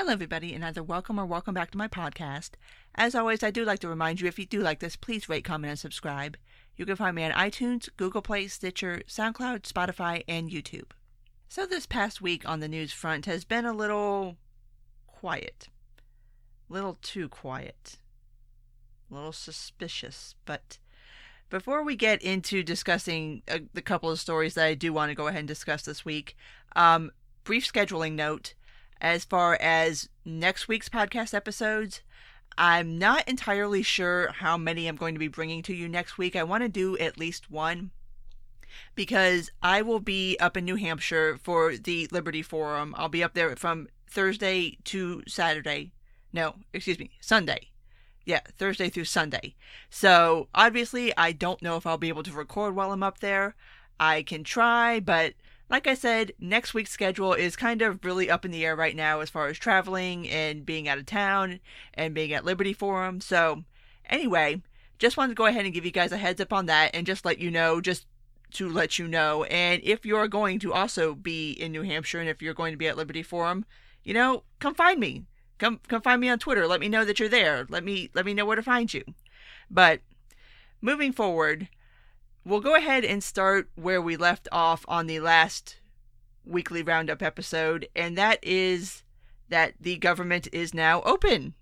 Hello, everybody, and either welcome or welcome back to my podcast. As always, I do like to remind you, if you do like this, please rate, comment, and subscribe. You can find me on iTunes, Google Play, Stitcher, SoundCloud, Spotify, and YouTube. So this past week on the news front has been a little quiet. A little too quiet. A little suspicious. But before we get into discussing the couple of stories that I do want to go ahead and discuss this week, brief scheduling note. As far as next week's podcast episodes, I'm not entirely sure how many I'm going to be bringing to you next week. I want to do at least one because I will be up in New Hampshire for the Liberty Forum. I'll be up there from Thursday to Saturday. No, excuse me, Sunday. Yeah, Thursday through Sunday. So obviously I don't know if I'll be able to record while I'm up there. I can try, but like I said, next week's schedule is kind of really up in the air right now as far as traveling and being out of town and being at Liberty Forum. So anyway, just wanted to go ahead and give you guys a heads up on that and just let you know, just to let you know. And if you're going to also be in New Hampshire and if you're going to be at Liberty Forum, you know, come find me. Come find me on Twitter. Let me know that you're there. Let me know where to find you. But moving forward, we'll go ahead and start where we left off on the last weekly roundup episode, and that is that the government is now open.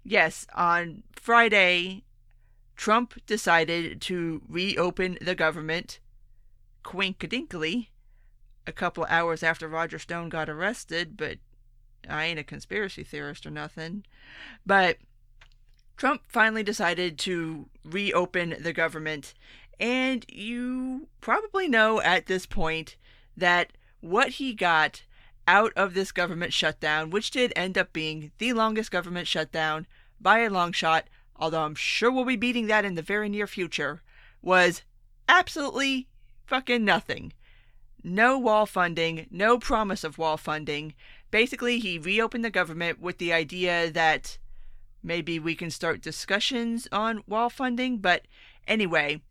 Yes, on Friday, Trump decided to reopen the government, quinkadinkly, a couple of hours after Roger Stone got arrested, but I ain't a conspiracy theorist or nothing. But Trump finally decided to reopen the government. And you probably know at this point that what he got out of this government shutdown, which did end up being the longest government shutdown by a long shot, although I'm sure we'll be beating that in the very near future, was absolutely fucking nothing. No wall funding, no promise of wall funding. Basically, he reopened the government with the idea that maybe we can start discussions on wall funding, but anyway,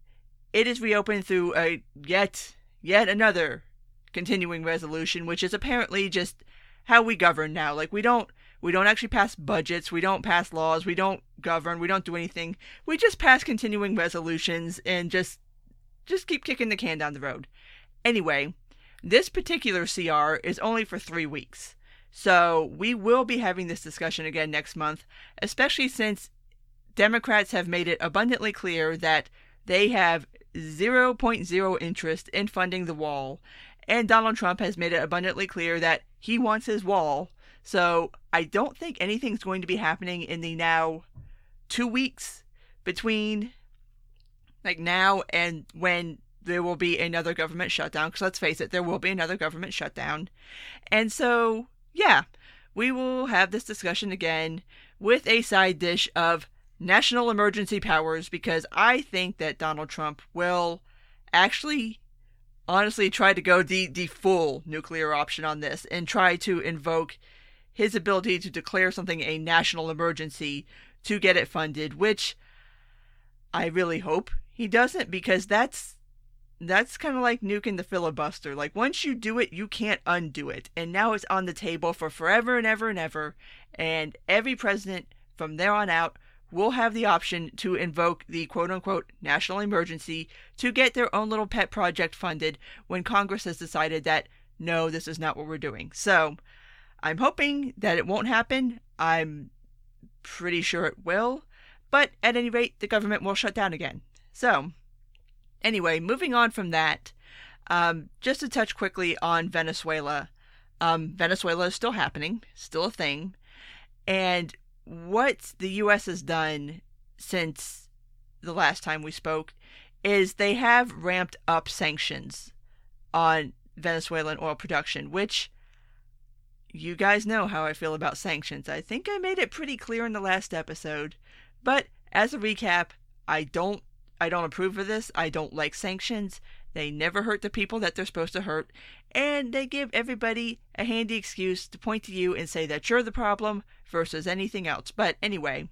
it is reopened through a yet another continuing resolution, which is apparently just how we govern now. Like, we don't actually pass budgets, we don't pass laws, we don't govern, we don't do anything. We just pass continuing resolutions and just keep kicking the can down the road. Anyway, this particular CR is only for 3 weeks. So we will be having this discussion again next month, especially since Democrats have made it abundantly clear that they have 0.0 interest in funding the wall, and Donald Trump has made it abundantly clear that he wants his wall. So I don't think anything's going to be happening in the now 2 weeks between like now and when there will be another government shutdown, because let's face it, there will be another government shutdown. And so, yeah, we will have this discussion again with a side dish of national emergency powers, because I think that Donald Trump will actually honestly try to go the full nuclear option on this and try to invoke his ability to declare something a national emergency to get it funded, which I really hope he doesn't, because that's kind of like nuking the filibuster. Like, once you do it, you can't undo it. And now it's on the table for forever and ever and ever. And every president from there on out will have the option to invoke the quote-unquote national emergency to get their own little pet project funded when Congress has decided that, no, this is not what we're doing. So I'm hoping that it won't happen. I'm pretty sure it will. But at any rate, the government will shut down again. So anyway, moving on from that, just to touch quickly on Venezuela. Venezuela is still happening, still a thing. And what the U.S. has done since the last time we spoke is they have ramped up sanctions on Venezuelan oil production, which you guys know how I feel about sanctions. I think I made it pretty clear in the last episode. But as a recap, I don't approve of this. I don't like sanctions. They never hurt the people that they're supposed to hurt. And they give everybody a handy excuse to point to you and say that you're the problem versus anything else. But anyway,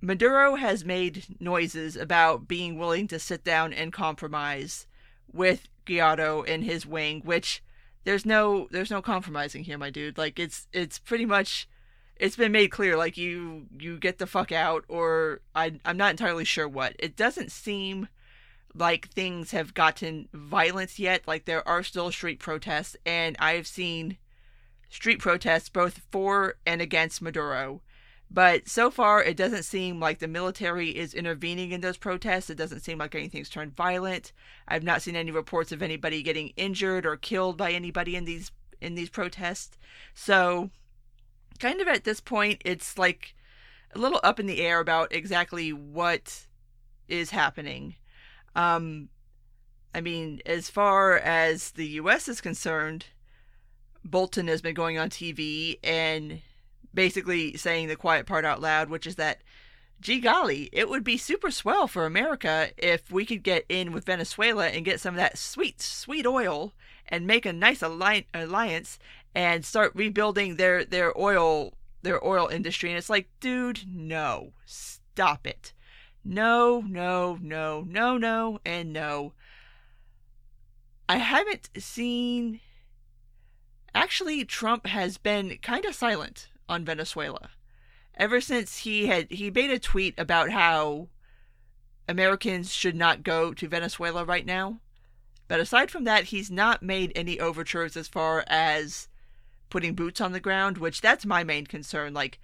Maduro has made noises about being willing to sit down and compromise with Guaido and his wing, which there's no compromising here, my dude. Like it's pretty much it's been made clear, like you get the fuck out, or I'm not entirely sure what. It doesn't seem like things have gotten violent yet. Like there are still street protests, and I've seen street protests both for and against Maduro. But so far, it doesn't seem like the military is intervening in those protests. It doesn't seem like anything's turned violent. I've not seen any reports of anybody getting injured or killed by anybody in these protests. So, kind of at this point, it's like a little up in the air about exactly what is happening. I mean, as far as the U.S. is concerned, Bolton has been going on TV and basically saying the quiet part out loud, which is that, gee golly, it would be super swell for America if we could get in with Venezuela and get some of that sweet, sweet oil and make a nice alliance and start rebuilding their oil industry. And it's like, dude, no, stop it. No, no, no, no, no, and no. I haven't seen... Actually, Trump has been kind of silent on Venezuela. Ever since he made a tweet about how Americans should not go to Venezuela right now. But aside from that, he's not made any overtures as far as putting boots on the ground, which that's my main concern. Like,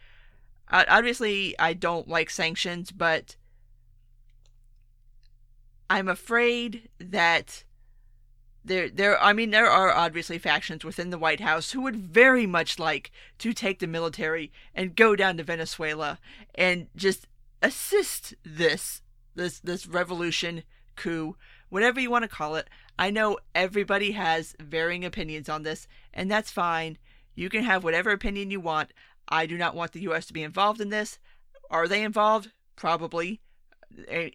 obviously, I don't like sanctions, but I'm afraid that there are obviously factions within the White House who would very much like to take the military and go down to Venezuela and just assist this revolution, coup, whatever you want to call it. I know everybody has varying opinions on this, and that's fine. You can have whatever opinion you want. I do not want the U.S. to be involved in this. Are they involved? Probably.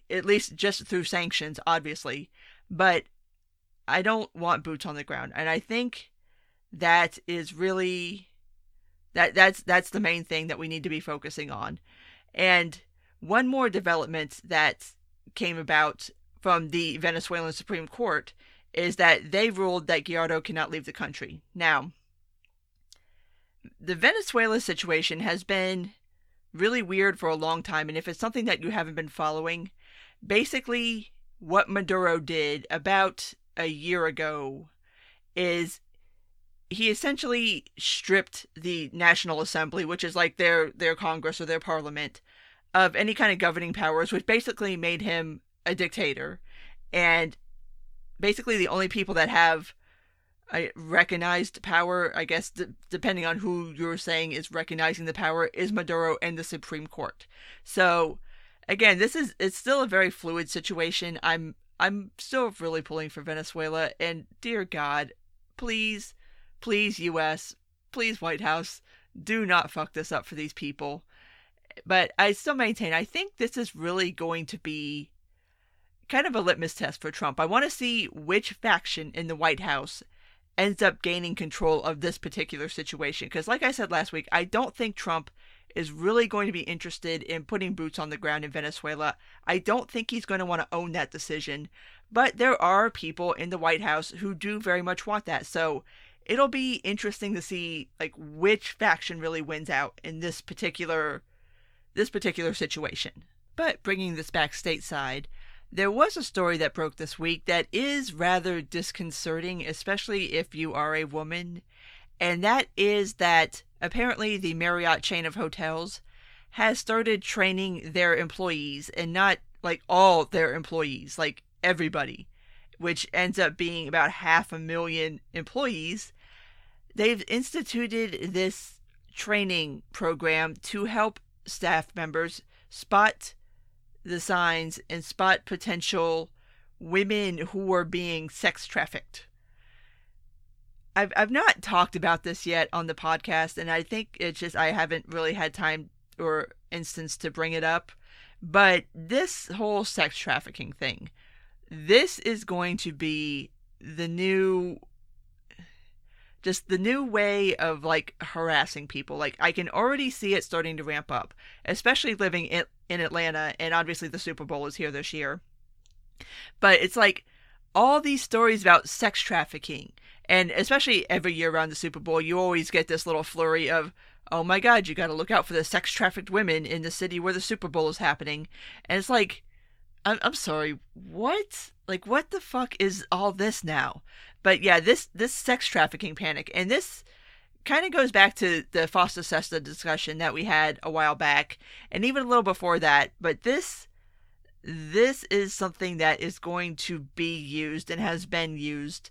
At least just through sanctions, obviously. But I don't want boots on the ground. And I think that is really... That's the main thing that we need to be focusing on. And one more development that came about from the Venezuelan Supreme Court is that they ruled that Guaido cannot leave the country. Now, the Venezuela situation has been really weird for a long time, and if it's something that you haven't been following, basically what Maduro did about a year ago is he essentially stripped the National Assembly, which is like their Congress or their parliament, of any kind of governing powers, which basically made him a dictator. And basically the only people that have a recognized power, I guess, depending on who you're saying is recognizing the power, is Maduro and the Supreme Court. So, again, it's still a very fluid situation. I'm still really pulling for Venezuela, and dear God, please, U.S., please, White House, do not fuck this up for these people. But I still maintain, I think this is really going to be kind of a litmus test for Trump. I want to see which faction in the White House ends up gaining control of this particular situation. Because like I said last week, I don't think Trump is really going to be interested in putting boots on the ground in Venezuela. I don't think he's going to want to own that decision. But there are people in the White House who do very much want that. So it'll be interesting to see like which faction really wins out in this particular situation. But bringing this back stateside, there was a story that broke this week that is rather disconcerting, especially if you are a woman, and that is that apparently the Marriott chain of hotels has started training their employees, and not like all their employees, like everybody, which ends up being about 500,000 employees. They've instituted this training program to help staff members spot the signs and spot potential women who are being sex trafficked. I've not talked about this yet on the podcast, and I think it's just I haven't really had time or instance to bring it up. But this whole sex trafficking thing, this is going to be the new way of like harassing people. Like I can already see it starting to ramp up, especially living in Atlanta, and obviously the Super Bowl is here this year. But it's like all these stories about sex trafficking And especially every year around the Super Bowl, you always get this little flurry of, oh my God, you got to look out for the sex trafficked women in the city where the Super Bowl is happening. And it's like, I'm sorry, what? Like, what the fuck is all this now? But yeah, this sex trafficking panic, and this kind of goes back to the Fosta Sesta discussion that we had a while back, and even a little before that. But this is something that is going to be used and has been used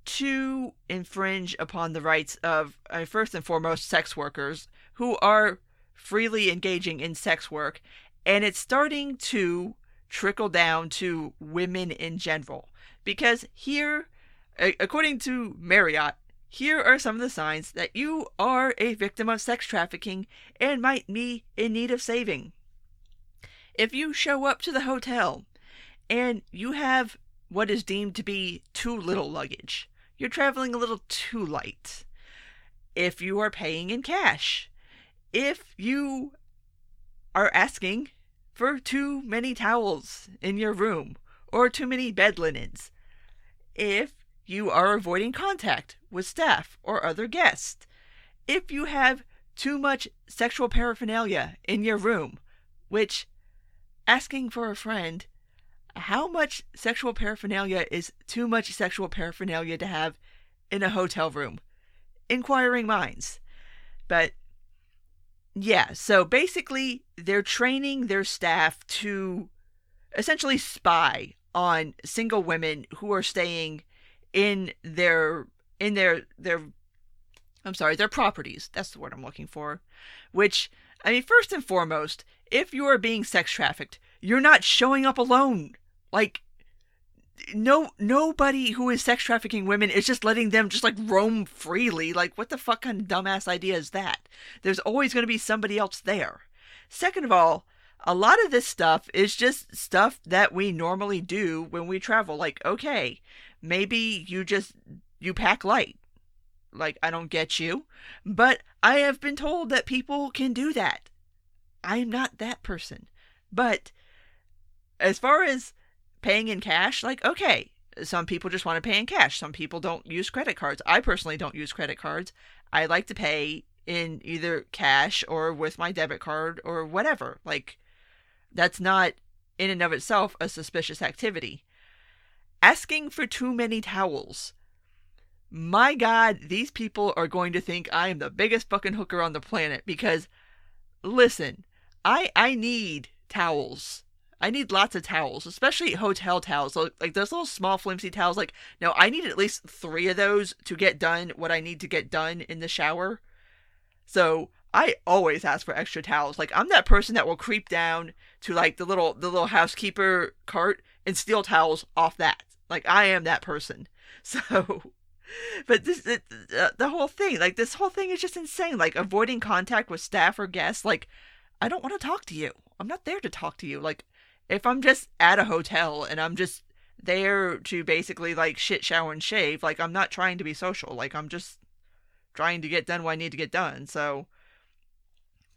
to infringe upon the rights of, first and foremost, sex workers who are freely engaging in sex work, and it's starting to trickle down to women in general. Because here, according to Marriott, here are some of the signs that you are a victim of sex trafficking and might be in need of saving. If you show up to the hotel and you have what is deemed to be too little luggage, you're traveling a little too light. If you are paying in cash, if you are asking for too many towels in your room or too many bed linens, if you are avoiding contact with staff or other guests, if you have too much sexual paraphernalia in your room, which, asking for a friend, how much sexual paraphernalia is too much sexual paraphernalia to have in a hotel room? Inquiring minds. But yeah, so basically they're training their staff to essentially spy on single women who are staying in their properties. That's the word I'm looking for. Which, I mean, first and foremost, if you are being sex trafficked, you're not showing up alone. Like, nobody who is sex trafficking women is just letting them just like roam freely. Like, what the fuck kind of dumbass idea is that? There's always going to be somebody else there. Second of all, a lot of this stuff is just stuff that we normally do when we travel. Like, okay, maybe you pack light. Like, I don't get you, but I have been told that people can do that. I am not that person. But as far as paying in cash, like, okay, some people just want to pay in cash. Some people don't use credit cards. I personally don't use credit cards. I like to pay in either cash or with my debit card or whatever. Like, that's not in and of itself a suspicious activity. Asking for too many towels. My God, these people are going to think I am the biggest fucking hooker on the planet because, listen, I need towels. I need lots of towels, especially hotel towels. Like those little small flimsy towels. Like, no, I need at least 3 of those to get done what I need to get done in the shower. So I always ask for extra towels. Like, I'm that person that will creep down to like the little housekeeper cart and steal towels off that. Like, I am that person. So, but the whole thing, like, this whole thing is just insane. Like, avoiding contact with staff or guests. Like, I don't want to talk to you. I'm not there to talk to you. Like, if I'm just at a hotel and I'm just there to basically like shit, shower, and shave, like, I'm not trying to be social. Like, I'm just trying to get done what I need to get done. So,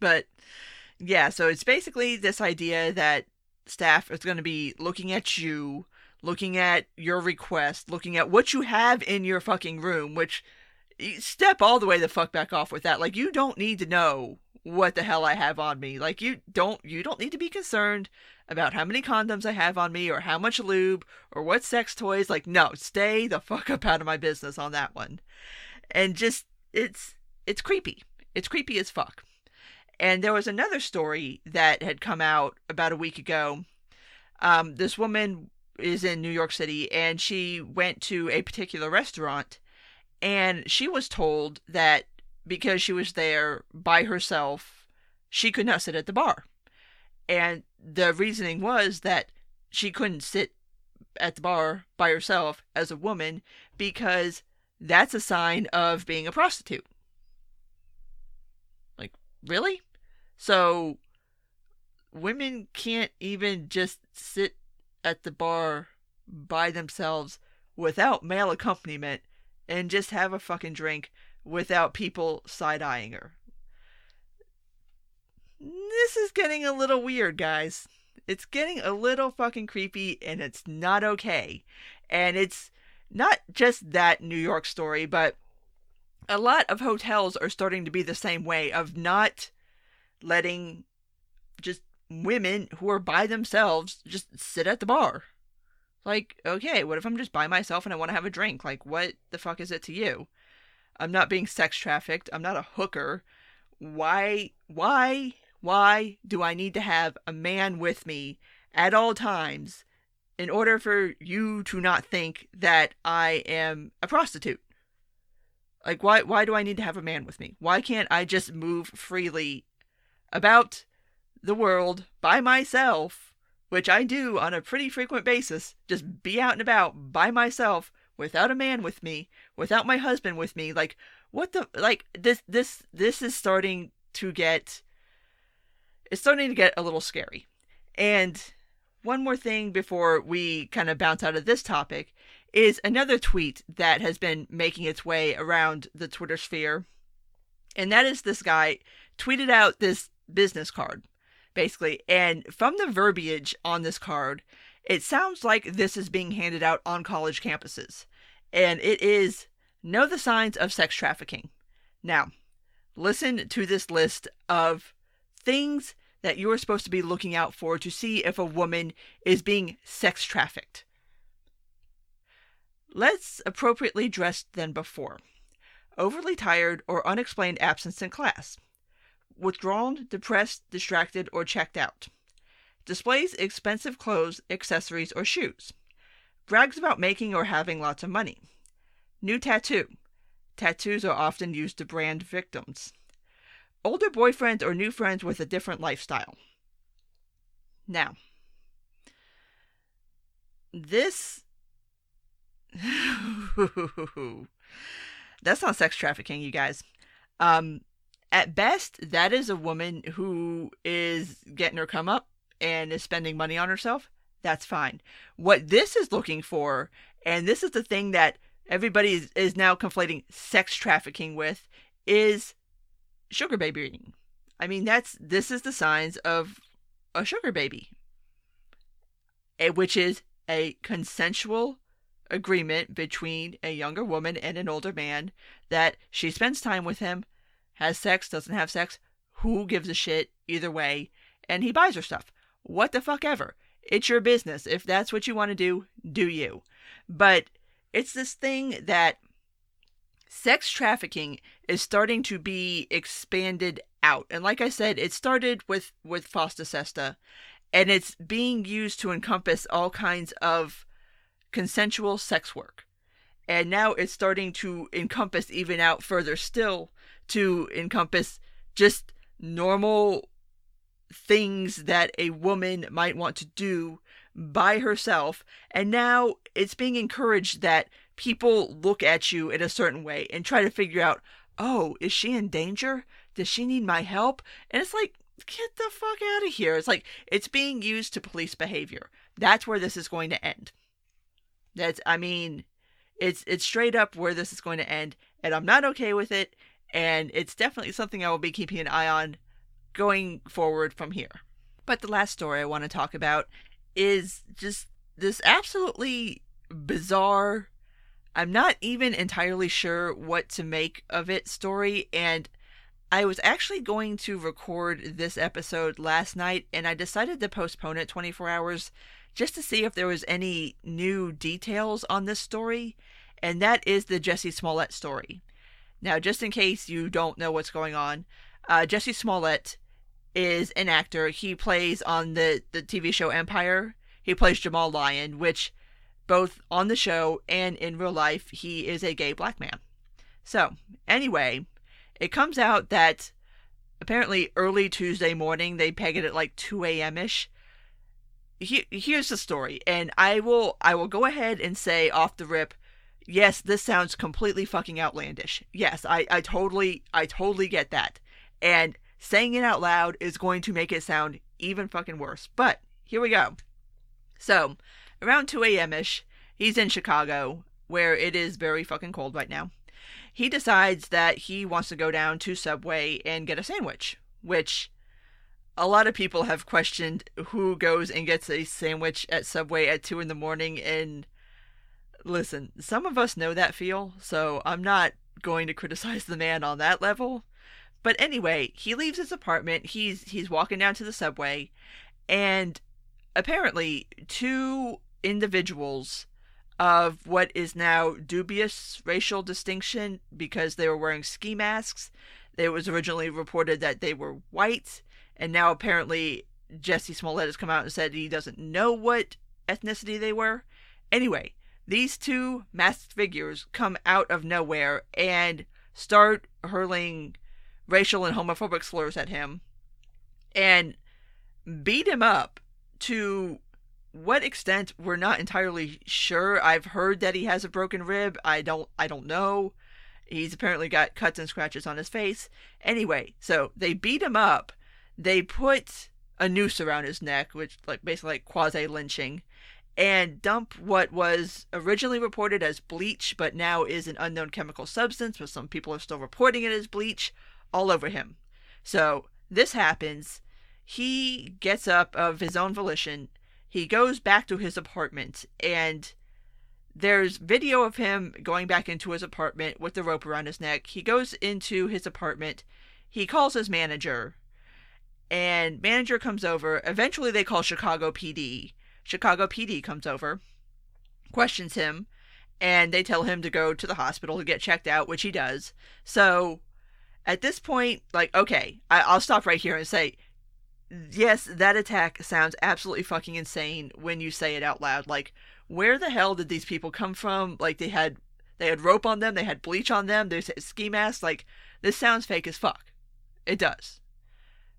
but yeah, so it's basically this idea that staff is going to be looking at you, looking at your request, looking at what you have in your fucking room, which, step all the way the fuck back off with that. Like, you don't need to know what the hell I have on me. Like, you don't need to be concerned about how many condoms I have on me or how much lube or what sex toys. Like, no, stay the fuck up out of my business on that one. And just, it's creepy. It's creepy as fuck. And there was another story that had come out about a week ago. This woman is in New York City, and she went to a particular restaurant, and she was told that because she was there by herself, she could not sit at the bar. And the reasoning was that she couldn't sit at the bar by herself as a woman because that's a sign of being a prostitute. Like, really? So women can't even just sit at the bar by themselves without male accompaniment and just have a fucking drink without people side-eyeing her. This is getting a little weird, guys. It's getting a little fucking creepy, and it's not okay. And it's not just that New York story, but a lot of hotels are starting to be the same way of not letting just women who are by themselves just sit at the bar. Like, okay, what if I'm just by myself and I want to have a drink? Like, what the fuck is it to you? I'm not being sex trafficked. I'm not a hooker. Why do I need to have a man with me at all times in order for you to not think that I am a prostitute? Like, why do I need to have a man with me? Why can't I just move freely about the world by myself, which I do on a pretty frequent basis, just be out and about by myself without a man with me, without my husband with me? Like, what the, like, this is starting to get, it's starting to get a little scary. And one more thing before we kind of bounce out of this topic is another tweet that has been making its way around the Twitter sphere. And that is this guy tweeted out this business card, basically. And from the verbiage on this card, it sounds like this is being handed out on college campuses. And it is, know the signs of sex trafficking. Now, listen to this list of things that you're supposed to be looking out for to see if a woman is being sex trafficked. Less appropriately dressed than before. Overly tired or unexplained absence in class. Withdrawn, depressed, distracted, or checked out. Displays expensive clothes, accessories, or shoes. Brags about making or having lots of money. New tattoo. Tattoos are often used to brand victims. Older boyfriends or new friends with a different lifestyle. Now, this... That's not sex trafficking, you guys. At best, that is a woman who is getting her come up and is spending money on herself. That's fine. What this is looking for, and this is the thing that everybody is now conflating sex trafficking with, is sugar babying. I mean, this is the signs of a sugar baby, which is a consensual agreement between a younger woman and an older man that she spends time with him, has sex, doesn't have sex, who gives a shit either way, and he buys her stuff. What the fuck ever. It's your business. If that's what you want to do, do you. But it's this thing that sex trafficking is starting to be expanded out. And like I said, it started with Fosta Sesta, and it's being used to encompass all kinds of consensual sex work. And now it's starting to encompass even out further still to encompass just normal things that a woman might want to do by herself. And now it's being encouraged that people look at you in a certain way and try to figure out, oh, is she in danger? Does she need my help? And it's like, get the fuck out of here. It's like, it's being used to police behavior. That's where this is going to end. It's straight up where this is going to end, and I'm not okay with it, and it's definitely something I will be keeping an eye on going forward from here. But the last story I want to talk about is just this absolutely bizarre, I'm not even entirely sure what to make of it story, and I was actually going to record this episode last night, and I decided to postpone it 24 hours just to see if there was any new details on this story, and that is the Jussie Smollett story. Now, just in case you don't know what's going on, Jussie Smollett is an actor. He plays on the TV show Empire. He plays Jamal Lyon, which both on the show and in real life, he is a gay black man. So, anyway, it comes out that apparently early Tuesday morning, they peg it at like 2 a.m.-ish. Here's the story, and I will go ahead and say off the rip, yes, this sounds completely fucking outlandish. Yes, I totally get that. And saying it out loud is going to make it sound even fucking worse. But here we go. So, around 2 a.m.-ish, he's in Chicago, where it is very fucking cold right now. He decides that he wants to go down to Subway and get a sandwich, which a lot of people have questioned who goes and gets a sandwich at Subway at 2 in the morning, and Listen, some of us know that feel, so I'm not going to criticize the man on that level. But anyway, he leaves his apartment. He's walking down to the subway, and apparently two individuals of what is now dubious racial distinction because they were wearing ski masks. It was originally reported that they were white, and now apparently Jussie Smollett has come out and said he doesn't know what ethnicity they were. Anyway, these two masked figures come out of nowhere and start hurling racial and homophobic slurs at him and beat him up. To what extent, we're not entirely sure. I've heard that he has a broken rib. I don't know. He's apparently got cuts and scratches on his face. Anyway, so they beat him up. They put a noose around his neck, which basically quasi-lynching, and dump what was originally reported as bleach, but now is an unknown chemical substance, but some people are still reporting it as bleach, all over him. So this happens. He gets up of his own volition. He goes back to his apartment, and there's video of him going back into his apartment with the rope around his neck. He goes into his apartment. He calls his manager, and manager comes over. Eventually they call Chicago PD. Chicago PD comes over, questions him, and they tell him to go to the hospital to get checked out, which he does. So at this point, okay, I'll stop right here and say, yes, that attack sounds absolutely fucking insane when you say it out loud. Where the hell did these people come from? They had rope on them, they had bleach on them, there's ski masks. This sounds fake as fuck. It does.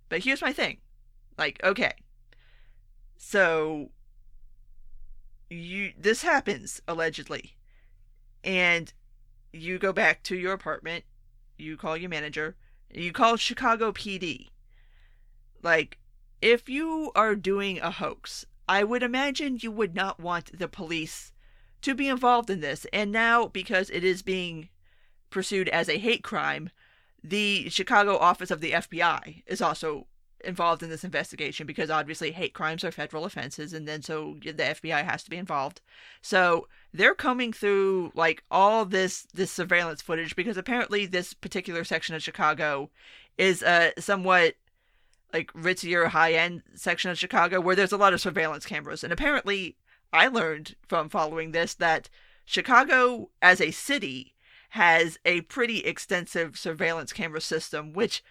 But here's my thing. Okay. So this happens, allegedly. And you go back to your apartment, you call your manager, you call Chicago PD. If you are doing a hoax, I would imagine you would not want the police to be involved in this. And now, because it is being pursued as a hate crime, the Chicago office of the FBI is also involved in this investigation, because obviously hate crimes are federal offenses, and then so the FBI has to be involved. So they're coming through all this surveillance footage, because apparently this particular section of Chicago is a somewhat ritzier, high-end section of Chicago where there's a lot of surveillance cameras. And apparently, I learned from following this that Chicago as a city has a pretty extensive surveillance camera system, which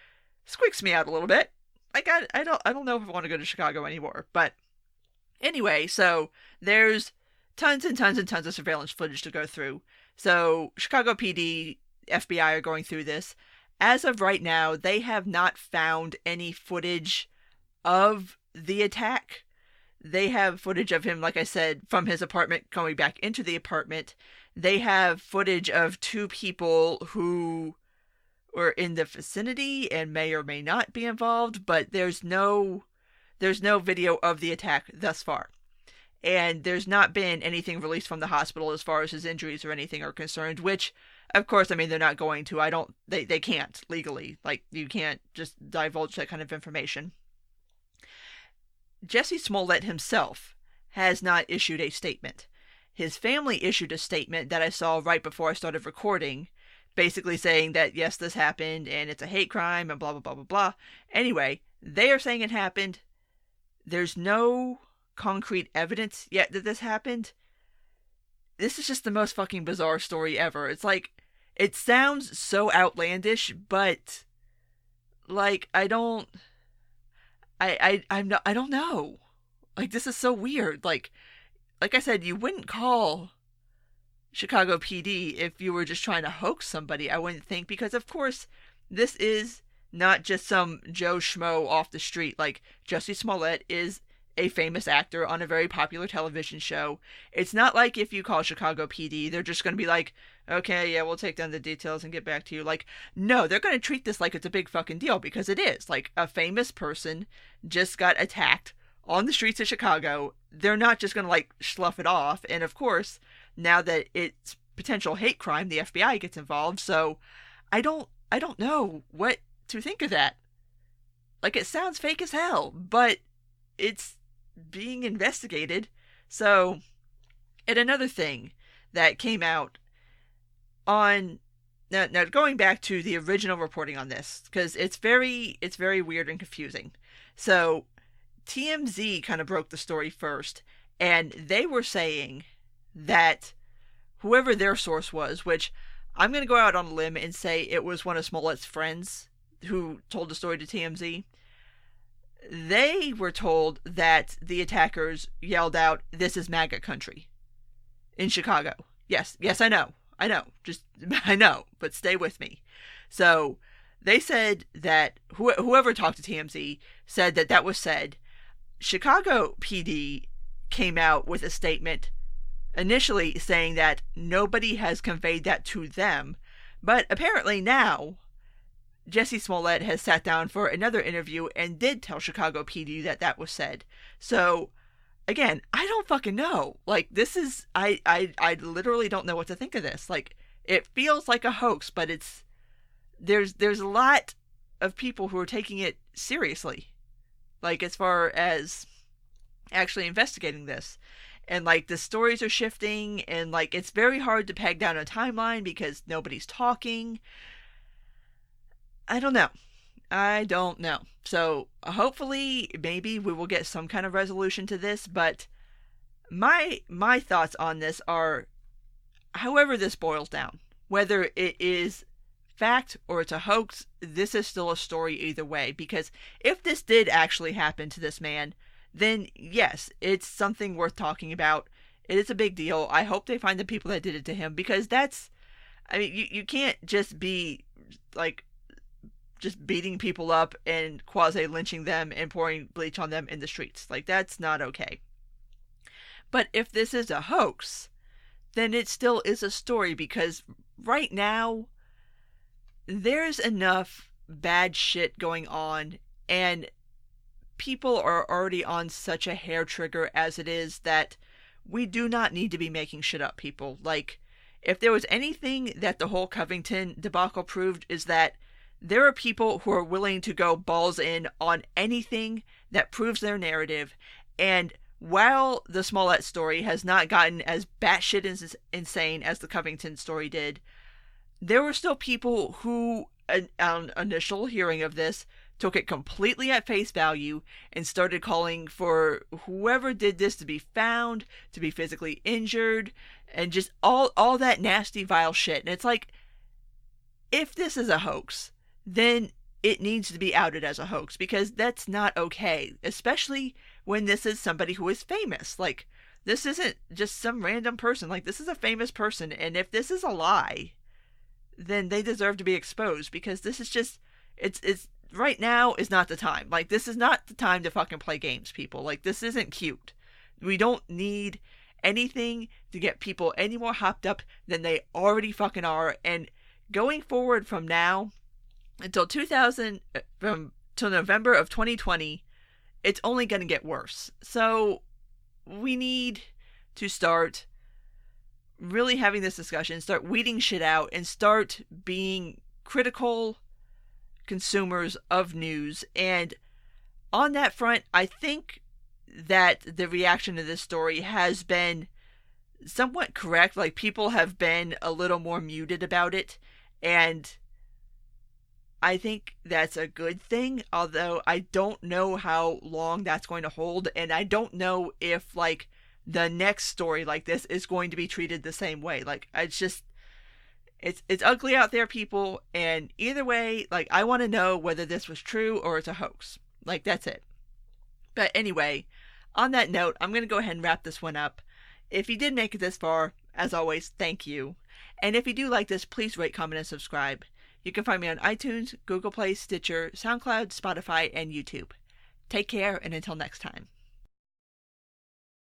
squeaks me out a little bit. I don't know if I want to go to Chicago anymore. But anyway, so there's tons and tons and tons of surveillance footage to go through. So Chicago PD, FBI are going through this. As of right now, they have not found any footage of the attack. They have footage of him, like I said, from his apartment going back into the apartment. They have footage of two people who were in the vicinity and may or may not be involved, but there's no video of the attack thus far. And there's not been anything released from the hospital as far as his injuries or anything are concerned, which, of course, they're not going to. They can't legally. You can't just divulge that kind of information. Jussie Smollett himself has not issued a statement. His family issued a statement that I saw right before I started recording, basically saying that, yes, this happened, and it's a hate crime, and blah, blah, blah, blah, blah. Anyway, they are saying it happened. There's no concrete evidence yet that this happened. This is just the most fucking bizarre story ever. It's it sounds so outlandish, but I don't know. This is so weird. Like I said, you wouldn't call Chicago PD if you were just trying to hoax somebody, I wouldn't think, because of course this is not just some Joe Schmo off the street. Jussie Smollett is a famous actor on a very popular television show. It's not like if you call Chicago PD, they're just going to be okay, yeah, we'll take down the details and get back to you. No, they're going to treat this like it's a big fucking deal, because it is. A famous person just got attacked on the streets of Chicago. They're not just going to slough it off. And of course, now that it's potential hate crime, the FBI gets involved. So I don't know what to think of that. It sounds fake as hell, but it's being investigated. So, and another thing, that came out on... Now going back to the original reporting on this, because it's very weird and confusing. So TMZ kind of broke the story first, and they were saying that whoever their source was, which I'm going to go out on a limb and say it was one of Smollett's friends who told the story to TMZ. They were told that the attackers yelled out, "This is MAGA country," in Chicago. Yes, I know, I know, but stay with me. So they said that whoever talked to TMZ said that was said. Chicago PD came out with a statement initially saying that nobody has conveyed that to them, but apparently now Jussie Smollett has sat down for another interview and did tell Chicago PD that was said. So again, I don't fucking know. Like, this is, I literally don't know what to think of this. Like, it feels like a hoax, but there's a lot of people who are taking it seriously. Like, as far as actually investigating this. And, like, the stories are shifting, and, like, it's very hard to peg down a timeline because nobody's talking. I don't know. So, hopefully, maybe we will get some kind of resolution to this, but my thoughts on this are, however this boils down, whether it is fact or it's a hoax, this is still a story either way, because if this did actually happen to this man, then yes, it's something worth talking about. It is a big deal. I hope they find the people that did it to him, because you can't just be, like, just beating people up and quasi-lynching them and pouring bleach on them in the streets. Like, that's not okay. But if this is a hoax, then it still is a story, because right now, there's enough bad shit going on, and people are already on such a hair trigger as it is that we do not need to be making shit up, people. Like, if there was anything that the whole Covington debacle proved, is that there are people who are willing to go balls in on anything that proves their narrative. And while the Smollett story has not gotten as batshit insane as the Covington story did, there were still people who, on initial hearing of this, took it completely at face value and started calling for whoever did this to be found, to be physically injured, and just all that nasty, vile shit. And it's like, if this is a hoax, then it needs to be outed as a hoax, because that's not okay, especially when this is somebody who is famous. Like, this isn't just some random person. Like, this is a famous person, and if this is a lie, then they deserve to be exposed, because this is just, it's right now is not the time. Like, this is not the time to fucking play games, people. Like, this isn't cute. We don't need anything to get people any more hopped up than they already fucking are. And going forward from now until till November of 2020, it's only going to get worse. So we need to start really having this discussion, start weeding shit out, and start being critical consumers of news. And on that front, I think that the reaction to this story has been somewhat correct. Like, people have been a little more muted about it, and I think that's a good thing, although I don't know how long that's going to hold, and I don't know if, like, the next story like this is going to be treated the same way. Like, it's ugly out there, people, and either way, like, I want to know whether this was true or it's a hoax. Like, that's it. But anyway, on that note, I'm going to go ahead and wrap this one up. If you did make it this far, as always, thank you. And if you do like this, please rate, comment, and subscribe. You can find me on iTunes, Google Play, Stitcher, SoundCloud, Spotify, and YouTube. Take care, and until next time.